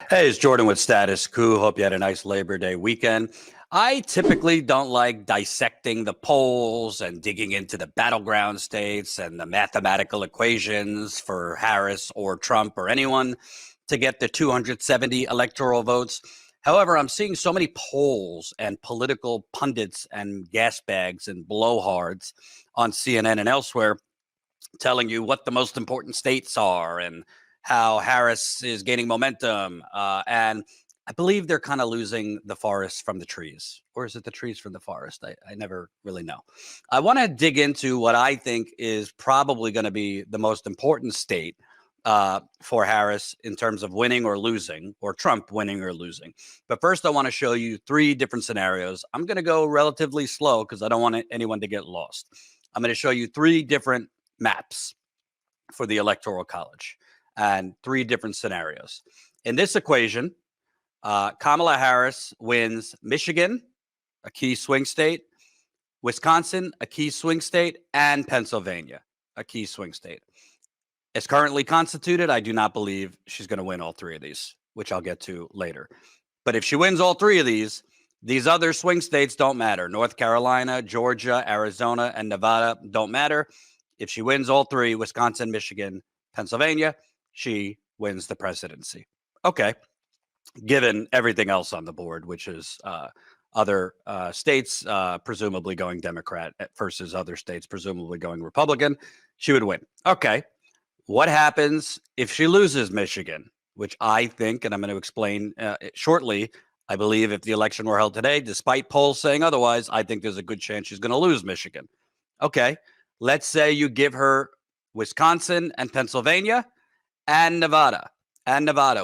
Hey, it's Jordan with Status Coup. Hope you had a nice Labor Day weekend. I typically don't like dissecting the polls and digging into the battleground states and the mathematical equations for Harris or Trump or anyone to get the 270 electoral votes. However, I'm seeing so many polls and political pundits and gas bags and blowhards on CNN and elsewhere telling you what the most important states are and how Harris is gaining momentum. And I believe they're kind of losing the forest from the trees. Or is it the trees from the forest? I never really know. I want to dig into what I think is probably going to be the most important state for Harris in terms of winning or losing, or Trump winning or losing. But first, I want to show you three different scenarios. I'm going to go relatively slow because I don't want anyone to get lost. I'm going to show you three different maps for the Electoral College and three different scenarios. In this equation, Kamala Harris wins Michigan, a key swing state, Wisconsin, a key swing state, and Pennsylvania, a key swing state. As currently constituted, I do not believe she's going to win all three of these, which I'll get to later. But if she wins all three of these other swing states don't matter. North Carolina, Georgia, Arizona, and Nevada don't matter. If she wins all three, Wisconsin, Michigan, Pennsylvania, she wins the presidency. Okay. Given everything else on the board, which is other states presumably going Democrat versus other states presumably going Republican, she would win. Okay. What happens if she loses Michigan, which I think, and I'm going to explain shortly, I believe if the election were held today, despite polls saying otherwise, I think there's a good chance she's going to lose Michigan. Okay. Let's say you give her Wisconsin and Pennsylvania and Nevada,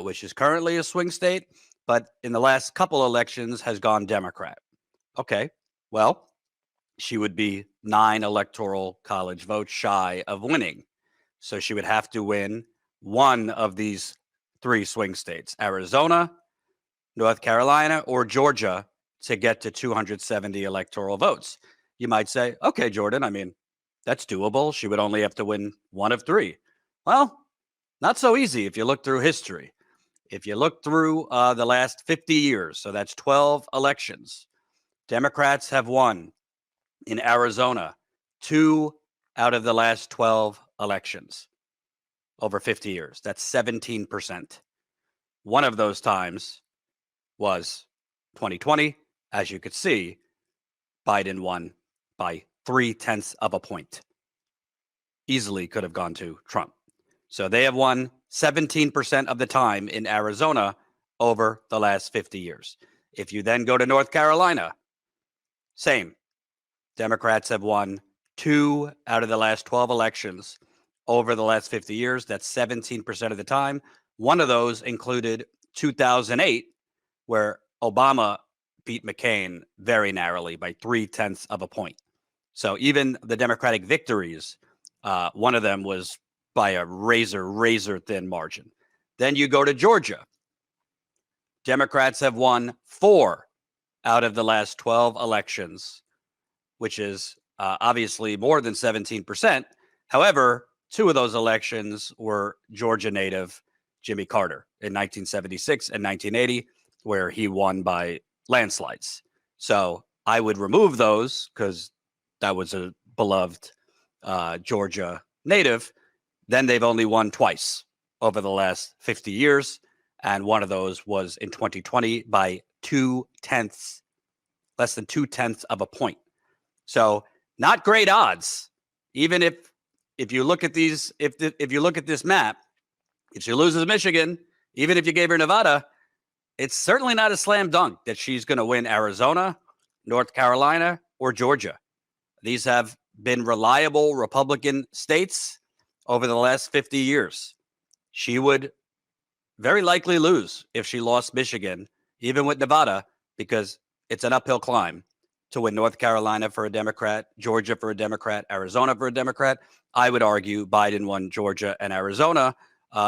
which is currently a swing state, but in the last couple elections has gone Democrat. Okay, well, she would be 9 electoral college votes shy of winning. So she would have to win one of these three swing states, Arizona, North Carolina, or Georgia, to get to 270 electoral votes. You might say, okay, Jordan, I mean, that's doable. She would only have to win one of three. Well, not so easy if you look through history. If you look through the last 50 years, so that's 12 elections, Democrats have won in Arizona 2 out of the last 12 elections over 50 years. That's 17%. One of those times was 2020. As you could see, Biden won by 0.3 of a point. Easily could have gone to Trump. So they have won 17% of the time in Arizona over the last 50 years. If you then go to North Carolina, same. Democrats have won 2 out of the last 12 elections over the last 50 years. That's 17% of the time. One of those included 2008, where Obama beat McCain very narrowly by 0.3 of a point. So even the Democratic victories, one of them was by a razor thin margin. Then you go to Georgia. Democrats have won 4 out of the last 12 elections, which is obviously more than 17%. However, 2 of those elections were Georgia native Jimmy Carter in 1976 and 1980, where he won by landslides. So I would remove those because that was a beloved Georgia native. Then they've only won twice over the last 50 years. And one of those was in 2020 by less than 0.2 of a point. So not great odds. Even if you look at these, if you look at this map, if she loses Michigan, even if you gave her Nevada, it's certainly not a slam dunk that she's going to win Arizona, North Carolina, or Georgia. These have been reliable Republican states over the last 50 years. She would very likely lose if she lost Michigan, even with Nevada, because it's an uphill climb to win North Carolina for a Democrat, Georgia for a Democrat, Arizona for a Democrat. I would argue Biden won Georgia and Arizona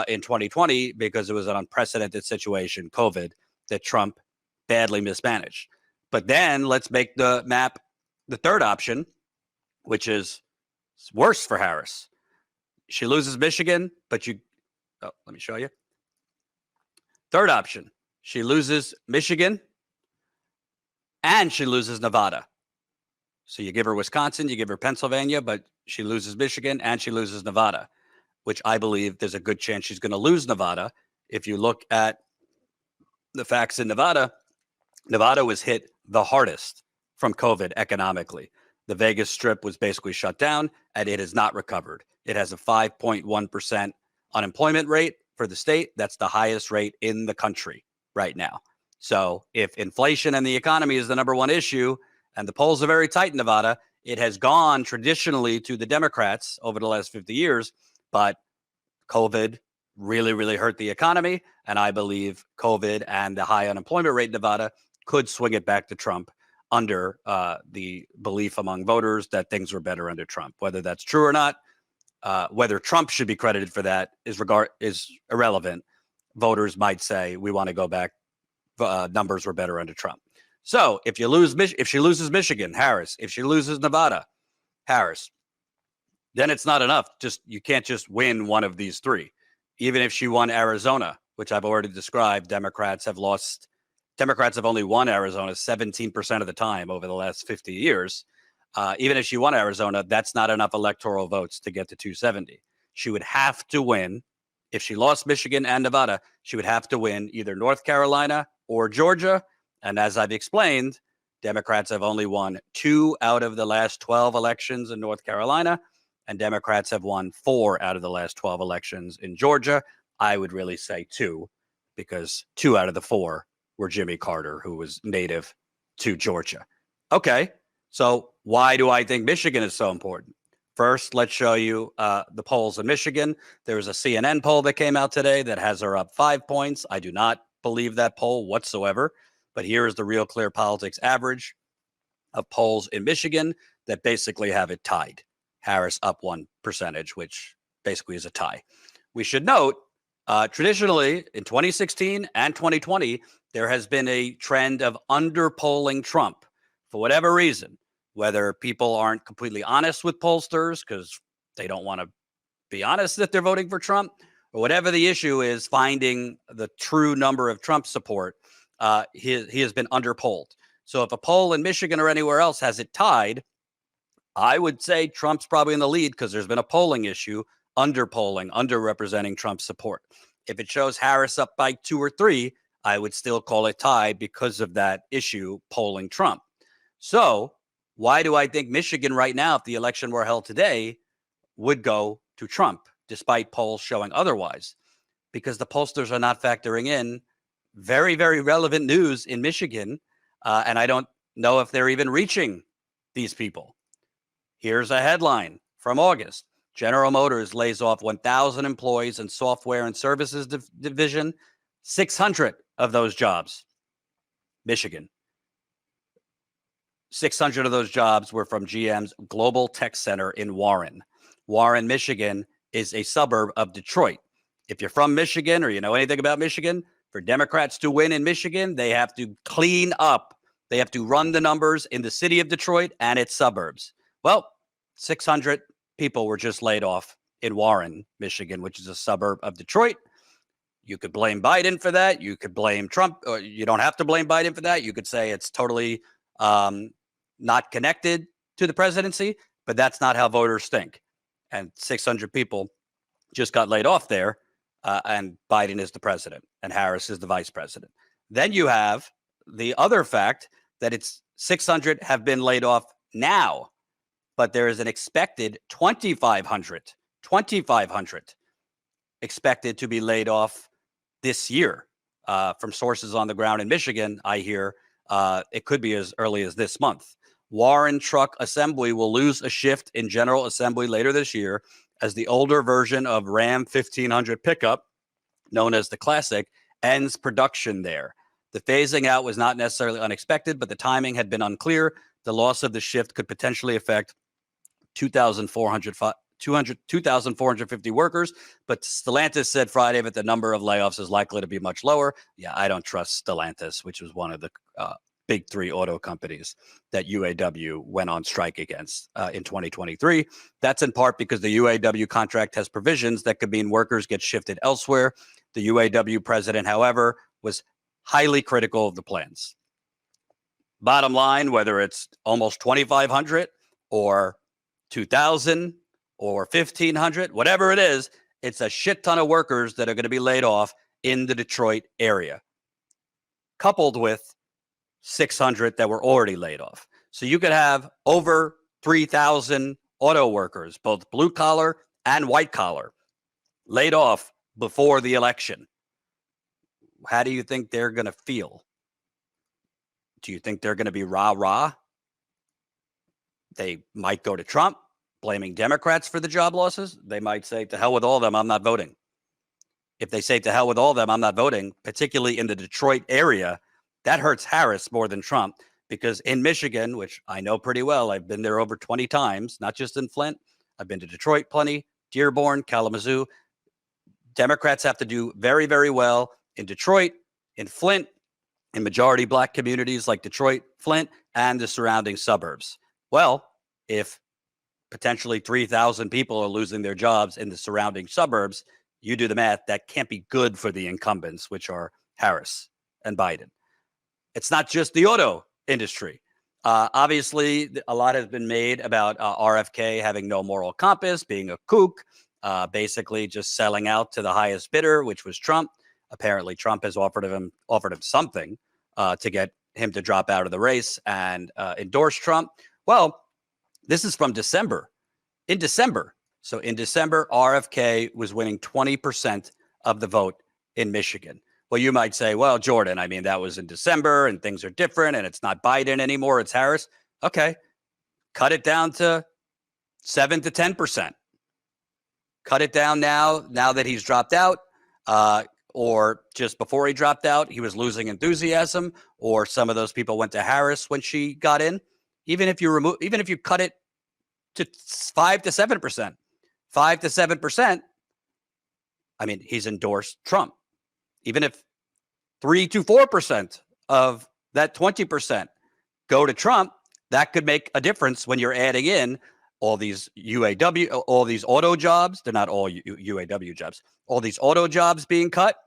in 2020 because it was an unprecedented situation, COVID, that Trump badly mismanaged. But then let's make the map the third option, which is worse for Harris. She loses Michigan, but let me show you. Third option, she loses Michigan and she loses Nevada. So you give her Wisconsin, you give her Pennsylvania, but she loses Michigan and she loses Nevada, which I believe there's a good chance she's going to lose Nevada. If you look at the facts in Nevada, Nevada was hit the hardest from COVID economically. The Vegas Strip was basically shut down and it has not recovered. It has a 5.1% unemployment rate for the state. That's the highest rate in the country right now. So if inflation and the economy is the number one issue, and the polls are very tight in Nevada, it has gone traditionally to the Democrats over the last 50 years, but COVID really, really hurt the economy. And I believe COVID and the high unemployment rate in Nevada could swing it back to Trump under the belief among voters that things were better under Trump. Whether that's true or not, whether Trump should be credited for that is irrelevant. Voters might say we want to go back. Numbers were better under Trump. So if she loses Michigan, Harris. If she loses Nevada, Harris. Then it's not enough. You can't just win one of these three. Even if she won Arizona, which I've already described, Democrats have only won Arizona 17% of the time over the last 50 years. Even if she won Arizona, that's not enough electoral votes to get to 270. She would have to win. If she lost Michigan and Nevada, she would have to win either North Carolina or Georgia. And as I've explained, Democrats have only won 2 out of the last 12 elections in North Carolina, and Democrats have won 4 out of the last 12 elections in Georgia. I would really say 2, because 2 out of the 4 were Jimmy Carter, who was native to Georgia. Okay, so why do I think Michigan is so important? First, let's show you the polls in Michigan. There was a CNN poll that came out today that has her up 5 points. I do not believe that poll whatsoever. But here is the Real Clear Politics average of polls in Michigan that basically have it tied. Harris up 1%, which basically is a tie. We should note, traditionally in 2016 and 2020, there has been a trend of underpolling Trump for whatever reason, whether people aren't completely honest with pollsters because they don't want to be honest that they're voting for Trump, or whatever the issue is, finding the true number of Trump support. He has been underpolled. So if a poll in Michigan or anywhere else has it tied, I would say Trump's probably in the lead because there's been a polling issue, underrepresenting Trump's support. If it shows Harris up by 2 or 3, I would still call it tied because of that issue polling Trump. So why do I think Michigan right now, if the election were held today, would go to Trump, despite polls showing otherwise? Because the pollsters are not factoring in very, very relevant news in Michigan, and I don't know if they're even reaching these people. Here's a headline from August. General Motors lays off 1,000 employees in software and services division, 600 of those jobs. Michigan. 600 of those jobs were from GM's Global Tech Center in Warren. Warren, Michigan is a suburb of Detroit. If you're from Michigan or you know anything about Michigan, for Democrats to win in Michigan, they have to clean up. They have to run the numbers in the city of Detroit and its suburbs. Well, 600 people were just laid off in Warren, Michigan, which is a suburb of Detroit. You could blame Biden for that. You could blame Trump. Or you don't have to blame Biden for that. You could say it's totally not connected to the presidency, but that's not how voters think. And 600 people just got laid off there. And Biden is the president and Harris is the vice president. Then you have the other fact that it's 600 have been laid off now, but there is an expected 2,500 expected to be laid off this year. From sources on the ground in Michigan, I hear it could be as early as this month. Warren Truck Assembly will lose a shift in General Assembly later this year as the older version of Ram 1500 pickup, known as the Classic, ends production there. The phasing out was not necessarily unexpected, but the timing had been unclear. The loss of the shift could potentially affect 2,450 workers, but Stellantis said Friday that the number of layoffs is likely to be much lower. Yeah, I don't trust Stellantis, which was one of the big 3 auto companies that UAW went on strike against in 2023. That's in part because the UAW contract has provisions that could mean workers get shifted elsewhere. The UAW president, however, was highly critical of the plans. Bottom line, whether it's almost 2,500 or 2,000 or 1,500, whatever it is, it's a shit ton of workers that are going to be laid off in the Detroit area, coupled with 600 that were already laid off. So you could have over 3,000 auto workers, both blue collar and white collar, laid off before the election. How do you think they're going to feel? Do you think they're going to be rah-rah? They might go to Trump, blaming Democrats for the job losses. They might say, to hell with all of them, I'm not voting. If they say, to hell with all of them, I'm not voting, particularly in the Detroit area, that hurts Harris more than Trump, because in Michigan, which I know pretty well, I've been there over 20 times, not just in Flint. I've been to Detroit plenty, Dearborn, Kalamazoo. Democrats have to do very, very well in Detroit, in Flint, in majority black communities like Detroit, Flint, and the surrounding suburbs. Well, if potentially 3,000 people are losing their jobs in the surrounding suburbs, you do the math, that can't be good for the incumbents, which are Harris and Biden. It's not just the auto industry. Obviously, a lot has been made about RFK having no moral compass, being a kook, basically just selling out to the highest bidder, which was Trump. Apparently, Trump has offered him something to get him to drop out of the race and endorse Trump. Well, this is from December. In December, RFK was winning 20% of the vote in Michigan. Well, you might say, well, Jordan, I mean, that was in December and things are different and it's not Biden anymore, it's Harris. Okay, cut it down to 7 to 10%. Cut it down now that he's dropped out. Or just before he dropped out, he was losing enthusiasm, or some of those people went to Harris when she got in. Even if you cut it to 5 to 7%, 5 to 7%, I mean, he's endorsed Trump. Even if 3 to 4% of that 20% go to Trump, that could make a difference when you're adding in all these UAW, all these auto jobs. They're not all UAW jobs. All these auto jobs being cut.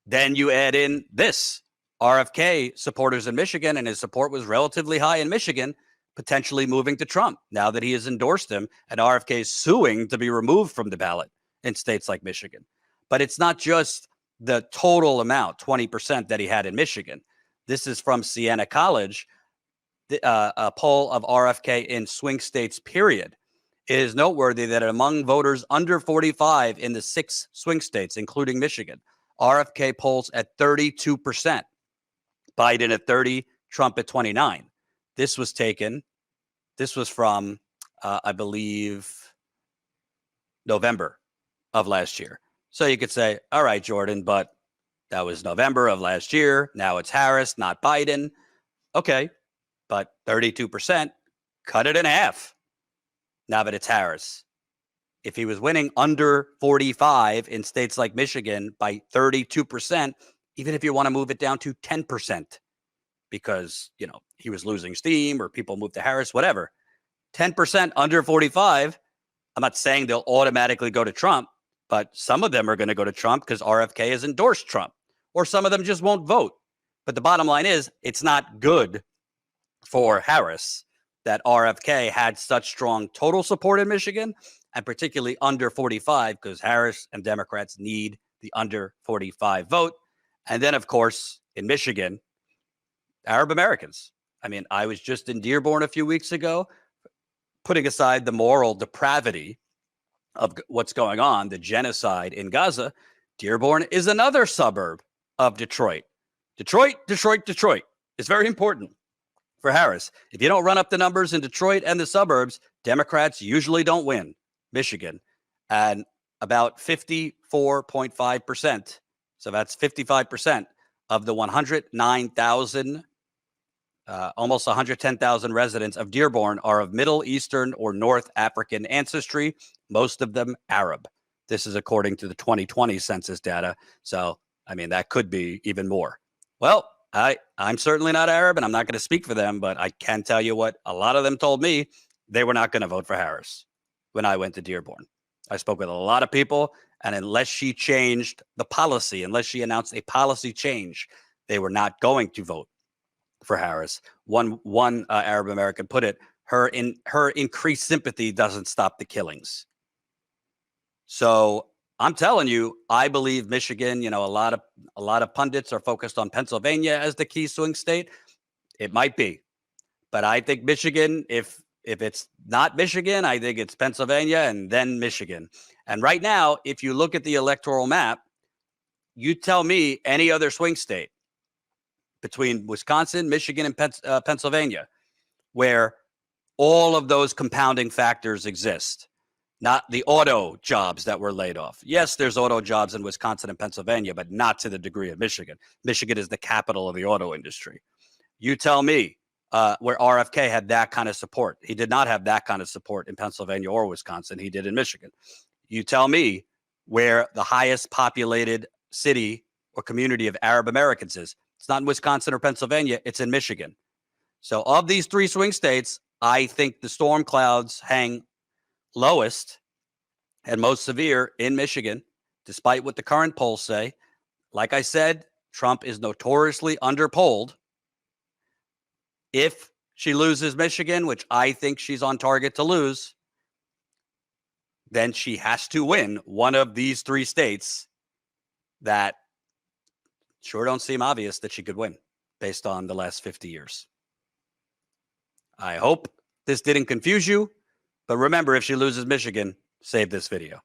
Then you add in this RFK supporters in Michigan, and his support was relatively high in Michigan, potentially moving to Trump now that he has endorsed him, and RFK is suing to be removed from the ballot in states like Michigan. But it's not just the total amount, 20% that he had in Michigan. This is from Siena College, a poll of RFK in swing states, period. It is noteworthy that among voters under 45 in the 6 swing states, including Michigan, RFK polls at 32%, Biden at 30, Trump at 29. This was from, I believe, November of last year. So you could say, all right, Jordan, but that was November of last year. Now it's Harris, not Biden. Okay, but 32%, cut it in half now that it's Harris. If he was winning under 45 in states like Michigan by 32%, even if you want to move it down to 10%, because, he was losing steam or people moved to Harris, whatever, 10% under 45, I'm not saying they'll automatically go to Trump, but some of them are going to go to Trump because RFK has endorsed Trump, or some of them just won't vote. But the bottom line is, it's not good for Harris that RFK had such strong total support in Michigan, and particularly under 45, because Harris and Democrats need the under 45 vote. And then, of course, in Michigan, Arab Americans. I mean, I was just in Dearborn a few weeks ago, putting aside the moral depravity of what's going on, the genocide in Gaza. Dearborn is another suburb of Detroit. Detroit. It's very important for Harris. If you don't run up the numbers in Detroit and the suburbs, Democrats usually don't win Michigan. And about 54.5%, so that's 55% of the 109,000, almost 110,000 residents of Dearborn are of Middle Eastern or North African ancestry, most of them Arab. This is according to the 2020 census data. So, I mean, that could be even more. Well, I'm certainly not Arab, and I'm not going to speak for them, but I can tell you what a lot of them told me. They were not going to vote for Harris when I went to Dearborn. I spoke with a lot of people, And unless she changed the policy, unless she announced a policy change, they were not going to vote for Harris. One Arab American put it, her increased sympathy doesn't stop the killings. So I'm telling you, I believe Michigan, a lot of pundits are focused on Pennsylvania as the key swing state. It might be, but I think Michigan, if it's not Michigan, I think it's Pennsylvania and then Michigan. And right now, if you look at the electoral map, you tell me any other swing state between Wisconsin, Michigan, and Pennsylvania, where all of those compounding factors exist. Not the auto jobs that were laid off. Yes, there's auto jobs in Wisconsin and Pennsylvania, but not to the degree of Michigan. Michigan is the capital of the auto industry. You tell me where RFK had that kind of support. He did not have that kind of support in Pennsylvania or Wisconsin. He did in Michigan. You tell me where the highest populated city or community of Arab Americans is. It's not in Wisconsin or Pennsylvania. It's in Michigan. So of these three swing states, I think the storm clouds hang lowest and most severe in Michigan, despite what the current polls say. Like I said, Trump is notoriously underpolled. If she loses Michigan, which I think she's on target to lose, then she has to win one of these three states that sure don't seem obvious that she could win based on the last 50 years. I hope this didn't confuse you, but remember, if she loses Michigan, save this video.